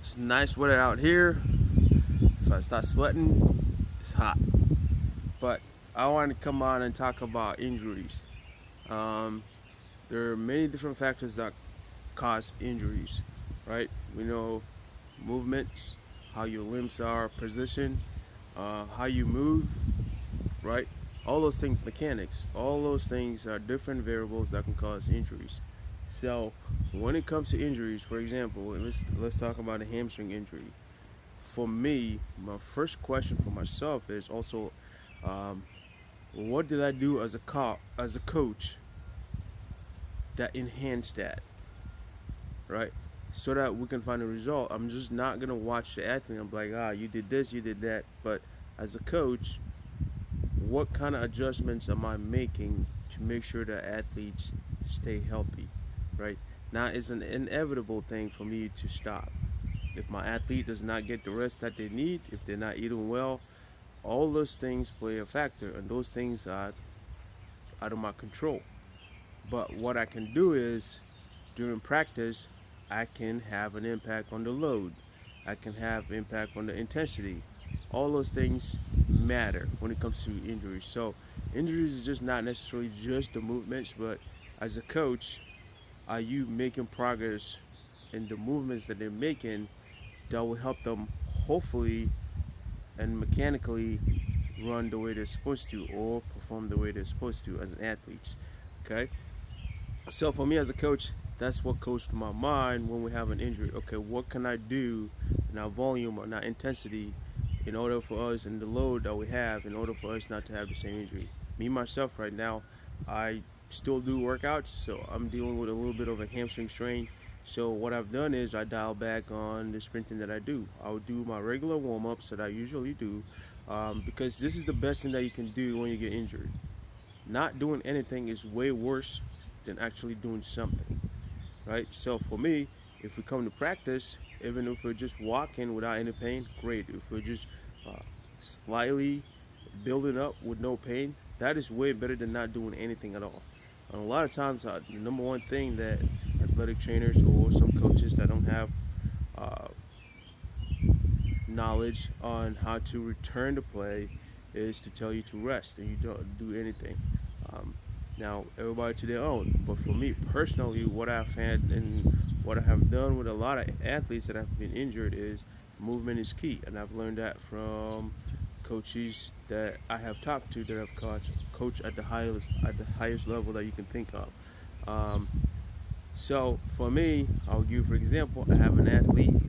It's nice weather out here. If I start sweating, it's hot. But I want to come on and talk about injuries. Um, there are many different factors that cause injuries, right? We know movements, how your limbs are positioned, how you move, right? All those things, mechanics, all those things are different variables that can cause injuries. So when it comes to injuries, for example, let's talk about a hamstring injury. For me, my first question for myself is also, um, what did I do as a coach that enhanced that, right? So that we can find a result. I'm just not gonna watch the athlete. I'm like, you did this, you did that. But as a coach, what kind of adjustments am I making to make sure that athletes stay healthy, right? Now, it's an inevitable thing for me to stop. If my athlete does not get the rest that they need, if they're not eating well, all those things play a factor, and those things are out of my control. But what I can do is, during practice, I can have an impact on the load. I can have impact on the intensity. All those things matter when it comes to injuries. So injuries is just not necessarily just the movements, but as a coach, are you making progress in the movements that they're making that will help them hopefully and mechanically run the way they're supposed to or perform the way they're supposed to as an athlete. Okay? So for me as a coach, that's what goes through my mind when we have an injury. Okay, what can I do in our volume or in our intensity in order for us and the load that we have in order for us not to have the same injury? Me myself right now, I still do workouts, so I'm dealing with a little bit of a hamstring strain. So what I've done is I dial back on the sprinting that I do. I'll do my regular warm-ups that I usually do, because this is the best thing that you can do when you get injured. Not doing anything is way worse than actually doing something, right? So for me, if we come to practice, even if we're just walking without any pain, great. If we're just uh, slightly building up with no pain, that is way better than not doing anything at all. And a lot of times, the number one thing that athletic trainers or some coaches that don't have uh, knowledge on how to return to play is to tell you to rest and you don't do anything. Um, Now, everybody to their own, but for me personally, what I've had and what I have done with a lot of athletes that have been injured is movement is key, and I've learned that from coaches that I have talked to that have coach at the highest level that you can think of. Um, so for me, I'll give for example, I have an athlete